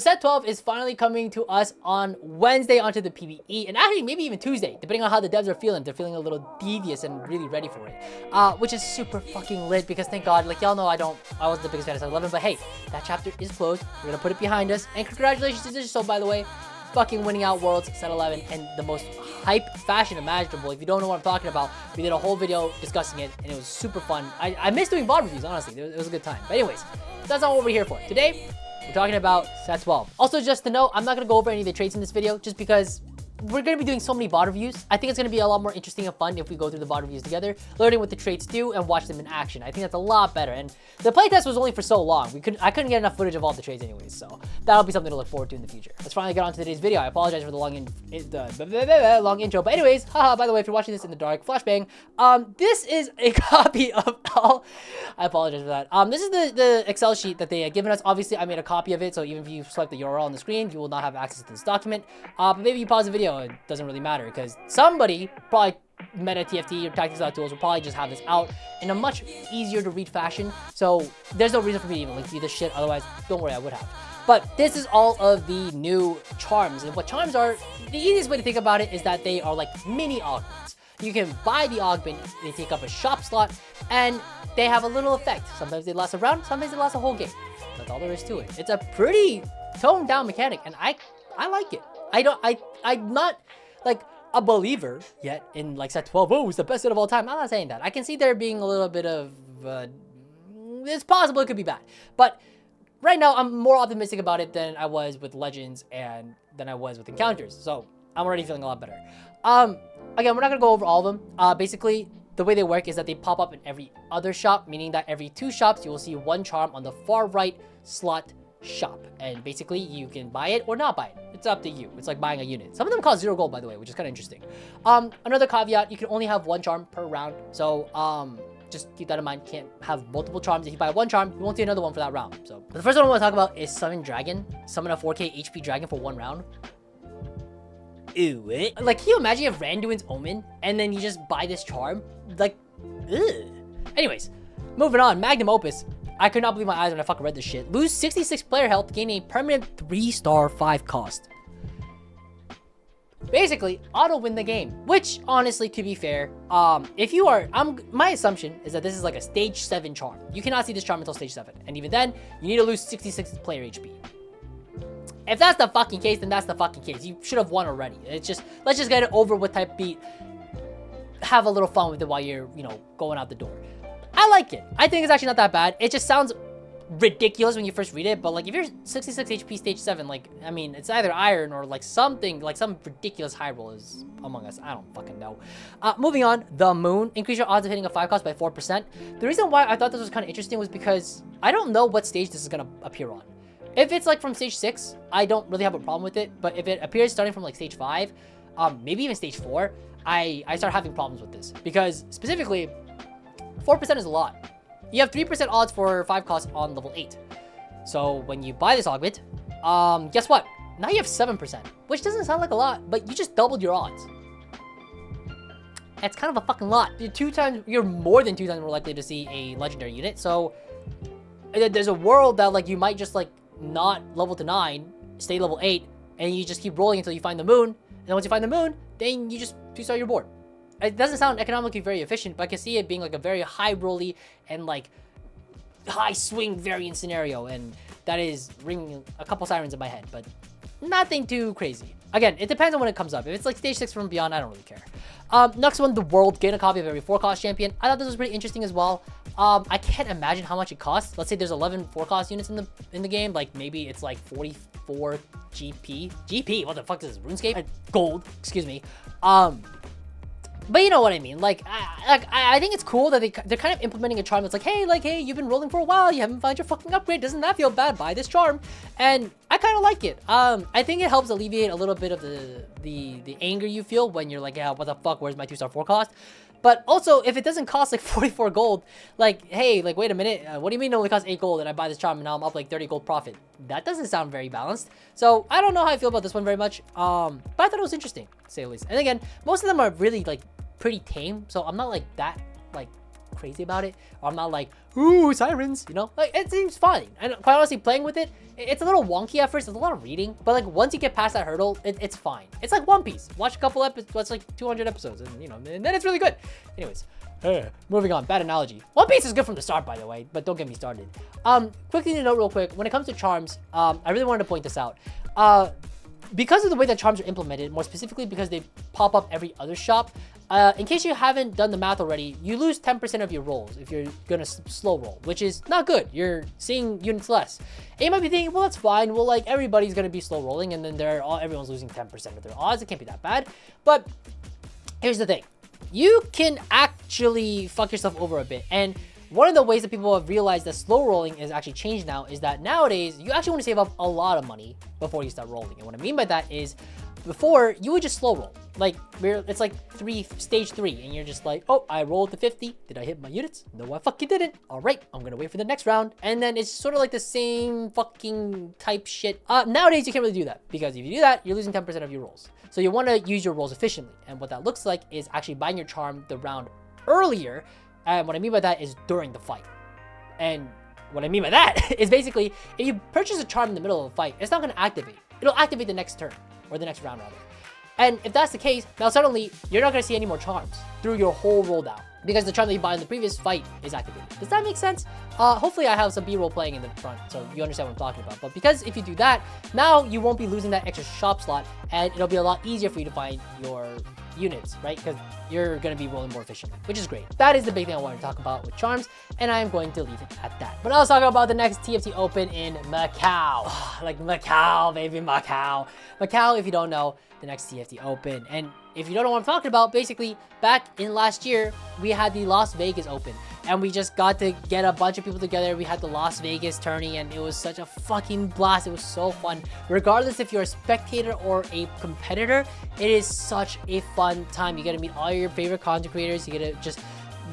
Set 12 is finally coming to us on Wednesday onto the PBE, and actually maybe even Tuesday, depending on how the devs are feeling. They're feeling a little devious and really ready for it, which is super fucking lit because thank God, like y'all know I wasn't the biggest fan of Set 11, but hey, that chapter is closed. We're gonna put it behind us, and congratulations to Digital, by the way, fucking winning out Worlds Set 11 in the most hype fashion imaginable. If you don't know what I'm talking about, we did a whole video discussing it, and it was super fun. I miss doing VOD reviews, honestly. It was a good time. But anyways, that's not what we're here for. Today, we're talking about Set 12. Also, just to note, I'm not going to go over any of the traits in this video just because we're going to be doing so many VOD reviews. I think it's going to be a lot more interesting and fun if we go through the VOD reviews together, learning what the traits do and watch them in action. I think that's a lot better. And the playtest was only for so long. I couldn't get enough footage of all the traits anyways, so that'll be something to look forward to in the future. Let's finally get on to today's video. I apologize for the long intro. But anyways, haha, by the way, if you're watching this in the dark, flashbang, this is a copy of all... I apologize for that. This is the Excel sheet that they had given us. Obviously, I made a copy of it, so even if you select the URL on the screen, you will not have access to this document. But maybe you pause the video, it doesn't really matter, because somebody, probably Meta, TFT, or Tactics.tools will probably just have this out in a much easier to read fashion. So there's no reason for me to even link you this shit, otherwise, don't worry, I would have. But this is all of the new charms, and what charms are, the easiest way to think about it is that they are like mini augments. You can buy the augment, they take up a shop slot, and they have a little effect. Sometimes they last a round, sometimes they last a whole game. That's all there is to it. It's a pretty toned down mechanic, and I like it. I'm not like a believer yet in like Set 12. Oh, it's the best set of all time. I'm not saying that. I can see there being a little bit of, it's possible it could be bad. But right now, I'm more optimistic about it than I was with Legends and than I was with Encounters. So I'm already feeling a lot better. Again, we're not gonna go over all of them. Basically, the way they work is that they pop up in every other shop, meaning that every 2 shops, you will see 1 charm on the far right slot shop. And basically, you can buy it or not buy it. It's up to you. It's like buying a unit. Some of them cost 0 gold, by the way, which is kind of interesting. Another caveat, you can only have 1 charm per round. So, just keep that in mind. Can't have multiple charms. If you buy 1 charm, you won't see another one for that round. So, the first one I want to talk about is Summon Dragon. Summon a 4k HP dragon for 1 round. Ew, what? Like, can you imagine you have Randuin's Omen, and then you just buy this charm? Like, ugh. Anyways, moving on. Magnum Opus. I could not believe my eyes when I fucking read this shit. Lose 66 player health, gain a permanent 3-star 5 cost. Basically, auto win the game. Which, honestly, to be fair, if you are, my assumption is that this is like a stage 7 charm. You cannot see this charm until stage 7. And even then, you need to lose 66 player HP. If that's the fucking case, then that's the fucking case. You should have won already. It's just, let's just get it over with type beat. Have a little fun with it while you're, you know, going out the door. I like it. I think it's actually not that bad. It just sounds ridiculous when you first read it, but like if you're 66 HP stage 7, like, I mean, it's either iron or like something, like some ridiculous high roll is among us. I don't fucking know. Moving on, the moon. Increase your odds of hitting a 5 cost by 4%. The reason why I thought this was kind of interesting was because I don't know what stage this is going to appear on. If it's like from stage 6, I don't really have a problem with it, but if it appears starting from like stage 5, maybe even stage 4, I start having problems with this, because specifically 4% is a lot. You have 3% odds for 5 costs on level 8. So when you buy this augment, guess what? Now you have 7%, which doesn't sound like a lot, but you just doubled your odds. That's kind of a fucking lot. You're more than 2 times more likely to see a legendary unit. So there's a world that like you might just like not level to 9, stay level 8, and you just keep rolling until you find the moon. And then once you find the moon, then you just 2-star your board. It doesn't sound economically very efficient, but I can see it being like a very high rolly and like high swing variant scenario, and that is ringing a couple sirens in my head, but nothing too crazy. Again, it depends on when it comes up. If it's like stage 6 from beyond, I don't really care. Next one, the world. Gain a copy of every 4-cost champion. I thought this was pretty interesting as well. I can't imagine how much it costs. Let's say there's 11 4-cost units in the game. Like maybe it's like 44 GP. GP? What the fuck is this? RuneScape? Gold. Excuse me. But you know what I mean. Like I think it's cool that they're kind of implementing a charm that's like, hey, you've been rolling for a while, you haven't found your fucking upgrade. Doesn't that feel bad? Buy this charm, and I kind of like it. I think it helps alleviate a little bit of the anger you feel when you're like, yeah, what the fuck? Where's my 2-star 4 cost? But also, if it doesn't cost like 44 gold, like, hey, like, wait a minute, what do you mean it only costs 8 gold and I buy this charm and now I'm up like 30 gold profit? That doesn't sound very balanced. So I don't know how I feel about this one very much. But I thought it was interesting, to say the least. And again, most of them are really like pretty tame, so I'm not like that like crazy about it, or I'm not like, ooh, sirens, you know? Like, it seems fine. And quite honestly, playing with it, it's a little wonky at first. It's a lot of reading, but like once you get past that hurdle, it's fine. It's like One Piece. Watch a couple episodes, watch like 200 episodes, and you know, and then it's really good. Anyways, moving on. Bad analogy. One Piece is good from the start, by the way, but don't get me started. Quickly to note real quick, when it comes to charms, I really wanted to point this out. Because of the way that charms are implemented, more specifically because they pop up every other shop, in case you haven't done the math already, you lose 10% of your rolls if you're gonna slow roll, which is not good. You're seeing units less. And you might be thinking, well, that's fine. Well, like everybody's gonna be slow rolling, and then everyone's losing 10% of their odds. It can't be that bad. But here's the thing. You can actually fuck yourself over a bit. And one of the ways that people have realized that slow rolling is actually changed now is that nowadays you actually want to save up a lot of money before you start rolling. And what I mean by that is before you would just slow roll. Like it's like stage 3 and you're just like, oh, I rolled to 50. Did I hit my units? No, I fucking didn't. All right, I'm gonna wait for the next round. And then it's sort of like the same fucking type shit. Nowadays you can't really do that because if you do that, you're losing 10% of your rolls. So you want to use your rolls efficiently. And what that looks like is actually buying your charm the round earlier. And what I mean by that is during the fight. And what I mean by that is basically, if you purchase a charm in the middle of a fight, it's not going to activate. It'll activate the next turn, or the next round rather. And if that's the case, now suddenly, you're not going to see any more charms through your whole roll down, because the charm that you bought in the previous fight is activated. Does that make sense? Hopefully I have some B-roll playing in the front, so you understand what I'm talking about. But because if you do that, now you won't be losing that extra shop slot, and it'll be a lot easier for you to find your units, right? Because you're going to be rolling more efficiently, which is great. That is the big thing I wanted to talk about with charms, and I am going to leave it at that. But I was talking about the next TFT Open in Macau. Like Macau, baby, Macau. Macau, if you don't know, the next TFT Open. And if you don't know what I'm talking about, basically, back in last year, we had the Las Vegas Open. And we just got to get a bunch of people together. We had the Las Vegas tourney, and it was such a fucking blast. It was so fun. Regardless if you're a spectator or a competitor, it is such a fun time. You get to meet all your favorite content creators. You get to just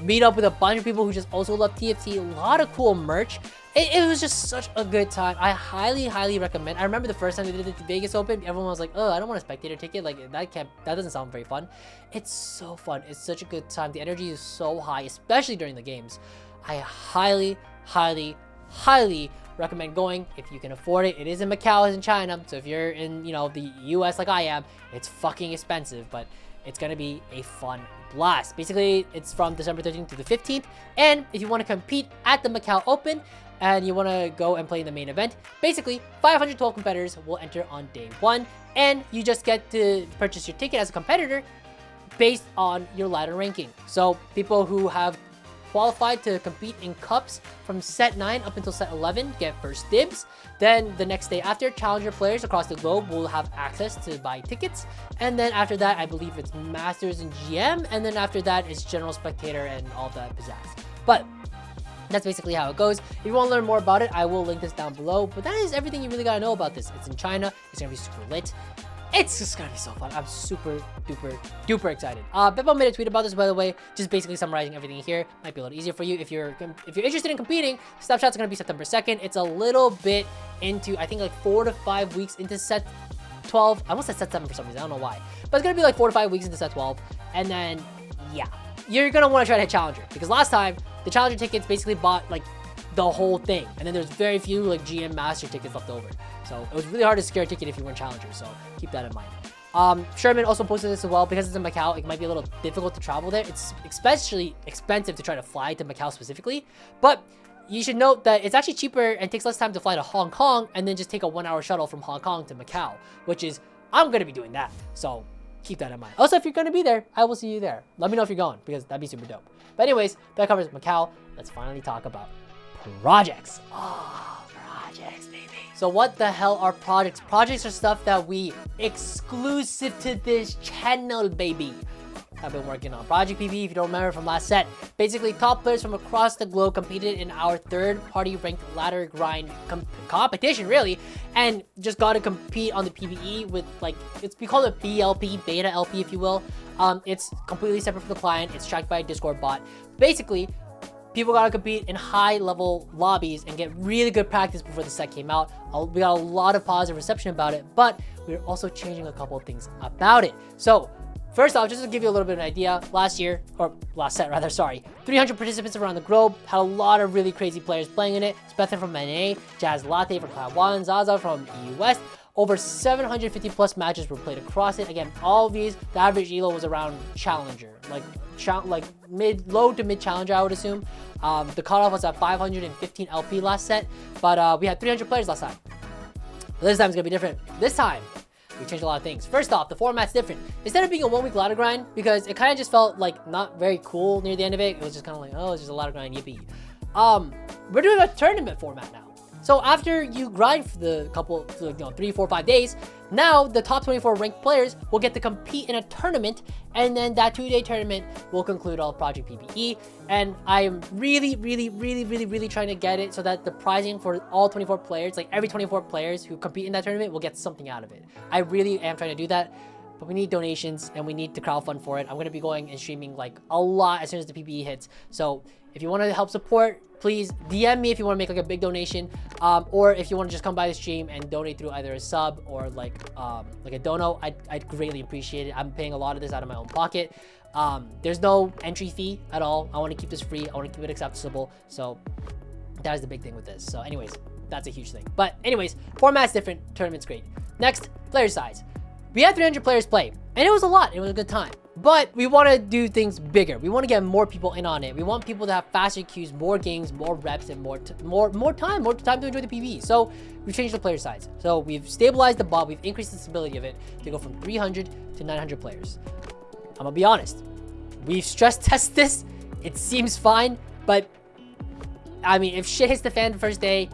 meet up with a bunch of people who just also love TFT. A lot of cool merch. It was just such a good time. I highly, highly recommend. I remember the first time we did the Vegas Open, everyone was like, oh, I don't want a spectator ticket. Like, that doesn't sound very fun. It's so fun. It's such a good time. The energy is so high, especially during the games. I highly, highly, highly recommend going if you can afford it. It is in Macau, it's in China. So if you're in, you know, the US like I am, it's fucking expensive, but it's gonna be a fun blast. Basically, it's from December 13th to the 15th. And if you want to compete at the Macau Open, and you want to go and play in the main event, basically 512 competitors will enter on day 1, and you just get to purchase your ticket as a competitor based on your ladder ranking. So people who have qualified to compete in cups from set 9 up until set 11 get first dibs. Then the next day after, challenger players across the globe will have access to buy tickets. And then after that, I believe it's Masters and GM. And then after that, it's general spectator and all that pizzazz. But that's basically how it goes. If you want to learn more about it, I will link this down below. But that is everything you really gotta know about this. It's in China. It's gonna be super lit. It's just gonna be so fun. I'm super duper duper excited. Beppo made a tweet about this, by the way, just basically summarizing everything here. Might be a little easier for you if you're interested in competing. Snapshot's gonna be September 2nd. It's a little bit into, I think, like 4 to 5 weeks into set 12. I almost said set 7 for some reason. I don't know why, but it's gonna be like 4 to 5 weeks into set 12, and then yeah, you're gonna want to try to hit challenger, because last time the challenger tickets basically bought like the whole thing, and then there's very few like GM master tickets left over. So it was really hard to secure a ticket if you weren't challenger, so keep that in mind. Sherman also posted this as well. Because it's in Macau, it might be a little difficult to travel there. It's especially expensive to try to fly to Macau specifically, but you should note that it's actually cheaper and takes less time to fly to Hong Kong and then just take a 1-hour shuttle from Hong Kong to Macau, which is, I'm gonna be doing that, so keep that in mind. Also, if you're gonna be there, I will see you there. Let me know if you're going, because that'd be super dope. But anyways, that covers Macau. Let's finally talk about projects. Oh, projects, baby. So what the hell are projects? Projects are stuff that we exclusive to this channel, baby. I've been working on Project PBE, if you don't remember from last set. Basically, top players from across the globe competed in our third-party ranked ladder grind competition, really, and just got to compete on the PBE with, like, we call it BLP, Beta LP, if you will. It's completely separate from the client. It's tracked by a Discord bot. Basically, people got to compete in high-level lobbies and get really good practice before the set came out. We got a lot of positive reception about it, but we're also changing a couple of things about it. So, First off, just to give you a little bit of an idea, last set rather, sorry, 300 participants around the globe, had a lot of really crazy players playing in it. Spethen from NA, Jazz Latte from Taiwan, Zaza from EU West. Over 750 plus matches were played across it. Again, all of these, the average elo was around challenger, like low to mid challenger, I would assume. The cutoff was at 515 LP last set, but we had 300 players last time. This time it's gonna be different. This time, we changed a lot of things. First off, the format's different. Instead of being a 1 week ladder grind, because it kind of just felt like not very cool near the end of it, it was just kind of like, oh, it's just a ladder grind, yippee. We're doing a tournament format now. So after you grind for the couple, 3, 4, 5 days, now the top 24 ranked players will get to compete in a tournament, and then that 2-day tournament will conclude all Project PBE. And I am really trying to get it so that the pricing for all 24 players, like every 24 players who compete in that tournament, will get something out of it. I really am trying to do that, but we need donations and we need to crowdfund for it. I'm going to be going and streaming like a lot as soon as the PBE hits. So if you want to help support, please DM me if you want to make like a big donation, or if you want to just come by the stream and donate through either a sub or like a dono. I'd greatly appreciate it. I'm paying a lot of this out of my own pocket. There's no entry fee at all. I want to keep this free. I want to keep it accessible. So that is the big thing with this. So anyways, that's a huge thing. But anyways, format's different. Tournament's great. Next, player size. We had 300 players play, and it was a lot. It was a good time. But we want to do things bigger. We want to get more people in on it. We want people to have faster queues, more games, more reps, and more time to enjoy the PvE. So we've changed the player size. So we've stabilized the bot. We've increased the stability of it to go from 300 to 900 players. I'm gonna be honest. We've stress tested this. It seems fine, but I mean, if shit hits the fan the first day,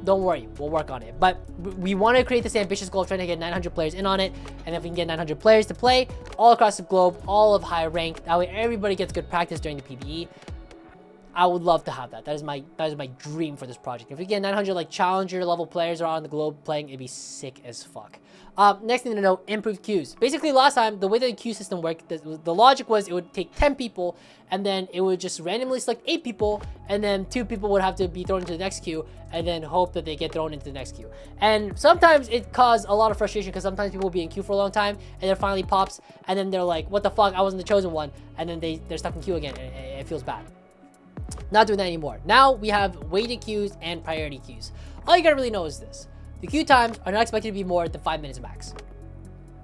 don't worry, we'll work on it. But we want to create this ambitious goal of trying to get 900 players in on it, and if we can get 900 players to play all across the globe, all of high rank, that way everybody gets good practice during the PBE. I would love to have that. That is my dream for this project. If we get 900 like challenger level players around the globe playing, it'd be sick as fuck. Next thing to know, improved queues. Basically, last time, the way that the queue system worked, the logic was it would take 10 people, and then it would just randomly select 8 people, and then 2 people would have to be thrown into the next queue, and then hope that they get thrown into the next queue. And sometimes it caused a lot of frustration, because sometimes people will be in queue for a long time, and then finally pops, and then they're like, what the fuck, I wasn't the chosen one, and then they're stuck in queue again, and it feels bad. Not doing that anymore. Now we have weighted queues and priority queues. All you gotta really know is this. The queue times are not expected to be more than 5 minutes max.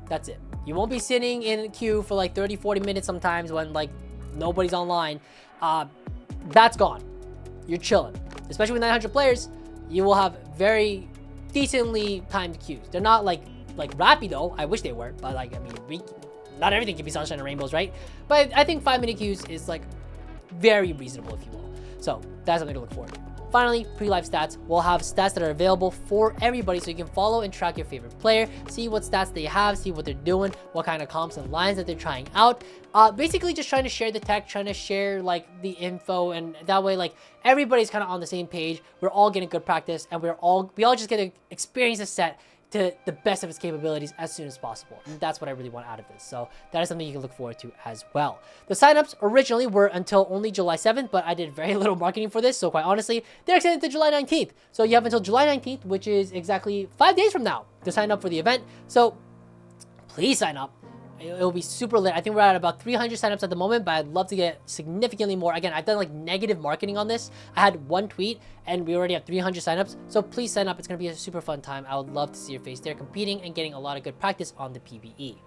That's it. You won't be sitting in a queue for like 30, 40 minutes sometimes when like nobody's online. That's gone. You're chilling. Especially with 900 players, you will have very decently timed queues. They're not like rappy though. I wish they were, but like, I mean, not everything can be sunshine and rainbows, right? But I think 5-minute queues is like very reasonable, if you will. So that's something to look forward to. Finally, pre-live stats. We'll have stats that are available for everybody, so you can follow and track your favorite player, see what stats they have, see what they're doing, what kind of comps and lines that they're trying out. Basically just trying to share the tech, trying to share like the info, and that way like everybody's kind of on the same page. We're all getting good practice, and we all just get to experience a set to the best of its capabilities as soon as possible. And that's what I really want out of this. So that is something you can look forward to as well. The signups originally were until only July 7th, but I did very little marketing for this. So quite honestly, they're extended to July 19th. So you have until July 19th, which is exactly 5 days from now, to sign up for the event. So please sign up. It'll be super lit. I think we're at about 300 signups at the moment, but I'd love to get significantly more. Again, I've done like negative marketing on this. I had one tweet and we already have 300 signups. So please sign up. It's going to be a super fun time. I would love to see your face there competing and getting a lot of good practice on the PBE.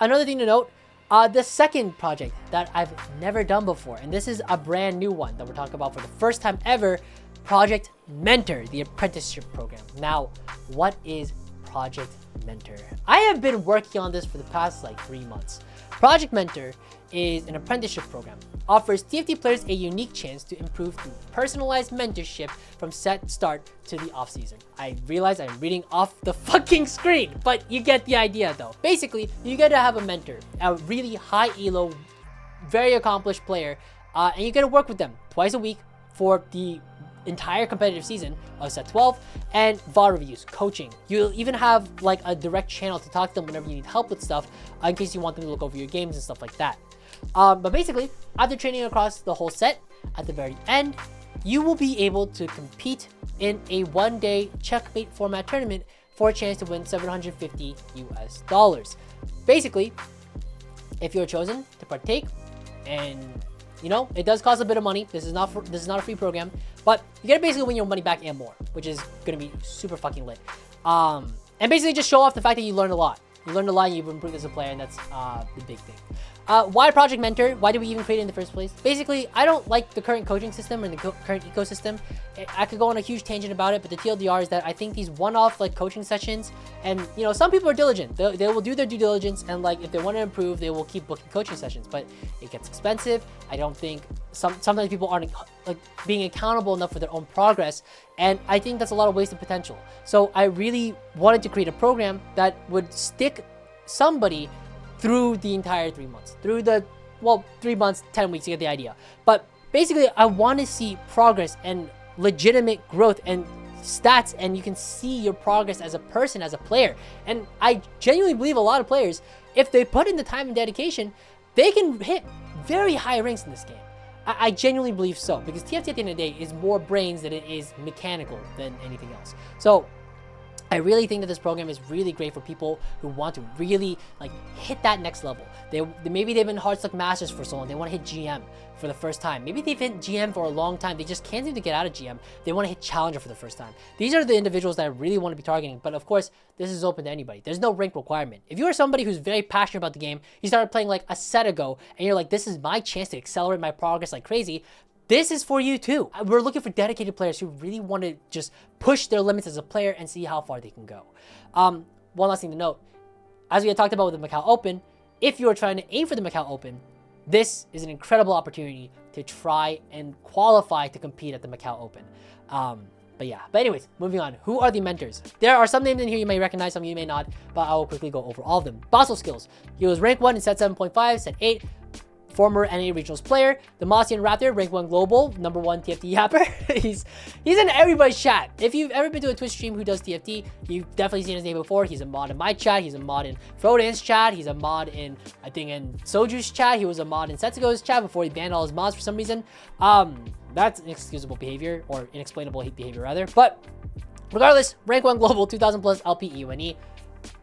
Another thing to note, the second project that I've never done before, and this is a brand new one that we're talking about for the first time ever, Project Mentor, the apprenticeship program. Now, what is Project Mentor? I have been working on this for the past like 3 months. Project Mentor is an apprenticeship program. Offers TFT players a unique chance to improve through personalized mentorship from set start to the off season. I realize I'm reading off the fucking screen, but you get the idea though. Basically, you get to have a mentor, a really high elo, very accomplished player, and you get to work with them twice a week for the entire competitive season of set 12, and VOD reviews, coaching. You'll even have like a direct channel to talk to them whenever you need help with stuff, in case you want them to look over your games and stuff like that. But basically, after training across the whole set, at the very end, you will be able to compete in a 1-day checkmate format tournament for a chance to win $750 US. Basically, if you're chosen to partake. And you know, it does cost a bit of money. This is not a free program, but you get to basically win your money back and more, which is gonna be super fucking lit. And basically just show off the fact that you learned a lot. You learned a lot and you've improved as a player, and that's the big thing. Why Project Mentor? Why did we even create it in the first place? Basically, I don't like the current coaching system or the current ecosystem. I could go on a huge tangent about it, but the TLDR is that I think these one-off like coaching sessions, and you know, some people are diligent. They will do their due diligence, and like if they want to improve, they will keep booking coaching sessions. But it gets expensive. I don't think sometimes people aren't like being accountable enough for their own progress, and I think that's a lot of wasted potential. So I really wanted to create a program that would stick somebody through the entire 3 months, through the, well, 3 months, 10 weeks, you get the idea. But basically, I want to see progress and legitimate growth and stats, and you can see your progress as a person, as a player. And I genuinely believe a lot of players, if they put in the time and dedication, they can hit very high ranks in this game. I genuinely believe so, because TFT at the end of the day is more brains than it is mechanical than anything else. So I really think that this program is really great for people who want to really like hit that next level. Maybe they've been Hardstuck Masters for so long. They want to hit GM for the first time. Maybe they've hit GM for a long time. They just can't seem to get out of GM. They want to hit Challenger for the first time. These are the individuals that I really want to be targeting. But of course, this is open to anybody. There's no rank requirement. If you are somebody who's very passionate about the game, you started playing like a set ago, and you're like, this is my chance to accelerate my progress like crazy, this is for you too. We're looking for dedicated players who really want to just push their limits as a player and see how far they can go. One last thing to note, as we had talked about with the Macao Open, if you are trying to aim for the Macao Open, this is an incredible opportunity to try and qualify to compete at the Macao Open. But anyways, moving on. Who are the mentors? There are some names in here you may recognize, some you may not, but I will quickly go over all of them. Basel skills. He was rank 1 in set 7.5, set 8. Former NA Regionals player, the Mossian Raptor, rank 1 global, number 1 TFT yapper. he's in everybody's chat. If you've ever been to a Twitch stream who does TFT, you've definitely seen his name before. He's a mod in my chat. He's a mod in Frodan's chat. He's a mod in, I think, in Soju's chat. He was a mod in Setsugo's chat before he banned all his mods for some reason. That's inexcusable behavior, or inexplainable behavior rather. But regardless, rank 1 global, 2000 plus LP EUNE.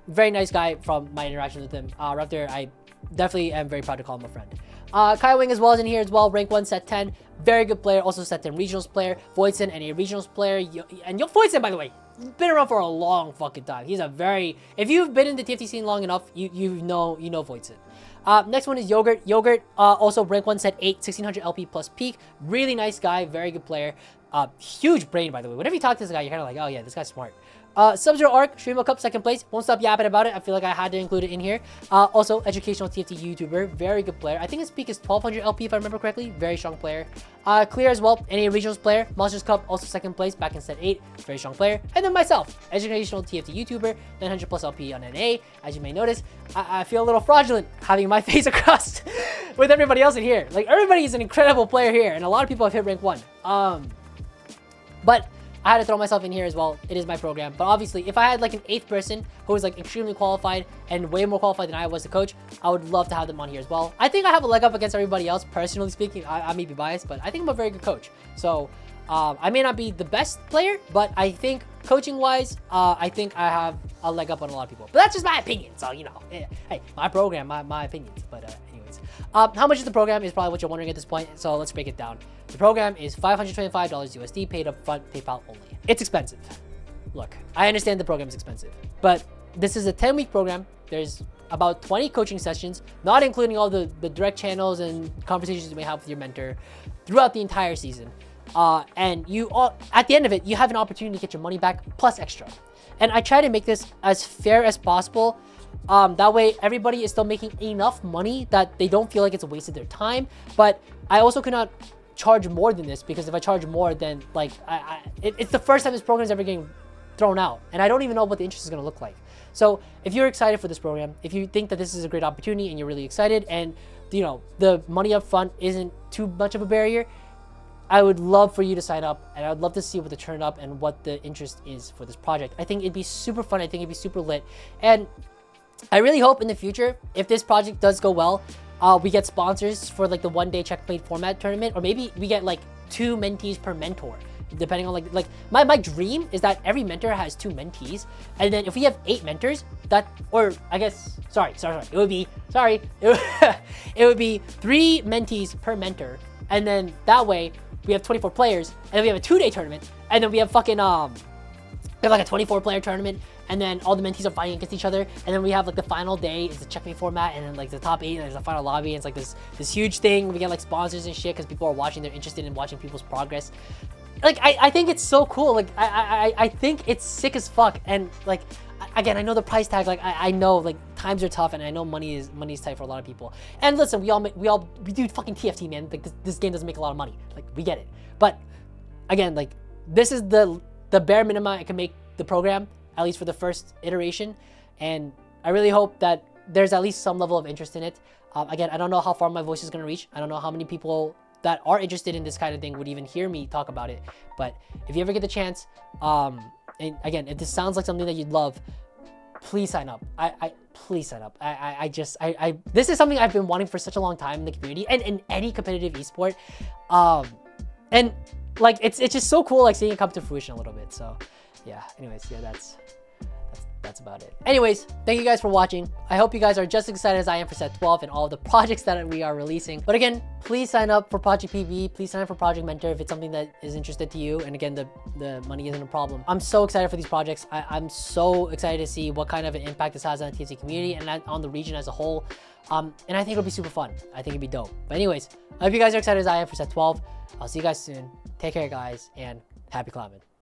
Very nice guy from my interactions with him. Raptor, I definitely am very proud to call him a friend. Kai Wing as well is in here as well, rank 1, set 10. Very good player, also set 10 regionals player. Voidson, NA regionals player. And Voidson, by the way, been around for a long fucking time. He's a very, if you've been in the TFT scene long enough, you know Voidson. Next one is Yogurt. Yogurt, also rank 1, set 8, 1600 LP plus peak. Really nice guy, very good player. Huge brain, by the way. Whenever you talk to this guy, you're kind of like, oh yeah, this guy's smart. Sub-Zero Arc, Streamo Cup, 2nd place. Won't stop yapping about it. I feel like I had to include it in here. Also, educational TFT YouTuber. Very good player. I think his peak is 1200 LP if I remember correctly. Very strong player. Clear as well. NA Regionals player. Monsters Cup, also 2nd place back in set 8. Very strong player. And then myself, educational TFT YouTuber. 900 plus LP on NA. As you may notice, I feel a little fraudulent having my face across with everybody else in here. Like, everybody is an incredible player here, and a lot of people have hit rank 1. But I had to throw myself in here as well. It is my program. But obviously, if I had like an 8th person who was like extremely qualified and way more qualified than I was to coach, I would love to have them on here as well. I think I have a leg up against everybody else, personally speaking. I may be biased, but I think I'm a very good coach. So I may not be the best player, but I think coaching-wise, I think I have a leg up on a lot of people. But that's just my opinion. So, you know, hey, my program, my opinions. But anyways, how much is the program is probably what you're wondering at this point. So let's break it down. The program is $525 USD, paid up front, PayPal only. It's expensive. Look, I understand the program is expensive, but this is a 10-week program. There's about 20 coaching sessions, not including all the direct channels and conversations you may have with your mentor throughout the entire season. And you all, at the end of it, you have an opportunity to get your money back plus extra. And I try to make this as fair as possible. That way everybody is still making enough money that they don't feel like it's a waste of their time. But I also cannot charge more than this, because if I charge more, then like it's the first time this program is ever getting thrown out, and I don't even know what the interest is going to look like. So if you're excited for this program, if you think that this is a great opportunity and you're really excited, and you know the money up front isn't too much of a barrier, I would love for you to sign up, and I would love to see what the turn up and what the interest is for this project. I think it'd be super fun. I think it'd be super lit, and I really hope in the future, if this project does go well, we get sponsors for like the 1-day checkmate format tournament, or maybe we get like 2 mentees per mentor. depending on like my dream is that every mentor has 2 mentees, and then if we have 8 mentors, that, or I guess sorry, it would be it would be 3 mentees per mentor, and then that way we have 24 players, and then we have a 2-day tournament, and then we have fucking we have like a 24-player tournament, and then all the mentees are fighting against each other, and then we have like the final day is the checkmate format, and then like the top 8, and there's a final lobby, and it's like this huge thing. We get like sponsors and shit because people are watching, they're interested in watching people's progress. Like I think it's so cool. Like I think it's sick as fuck. And like again, I know the price tag. Like I know like times are tough, and I know money is tight for a lot of people. And listen, we do fucking TFT, man. Like this game doesn't make a lot of money. Like we get it. But again, like this is the bare minimum I can make the program, at least for the first iteration. And I really hope that there's at least some level of interest in it. Again, I don't know how far my voice is gonna reach. I don't know how many people that are interested in this kind of thing would even hear me talk about it. But if you ever get the chance, and again, if this sounds like something that you'd love, please sign up. Please sign up. This is something I've been wanting for such a long time in the community and in any competitive esport. And like it's just so cool, like seeing it come to fruition a little bit. So yeah, anyways, yeah, that's about it. Anyways, thank you guys for watching. I hope you guys are just as excited as I am for set 12 and all of the projects that we are releasing. But again, please sign up for Project PBE. Please sign up for Project Mentor if it's something that is interested to you. And again, the money isn't a problem. I'm so excited for these projects. I'm so excited to see what kind of an impact this has on the TFT community and on the region as a whole. And I think it'll be super fun. I think it'd be dope. But anyways, I hope you guys are excited as I am for set 12. I'll see you guys soon. Take care, guys, and happy climbing.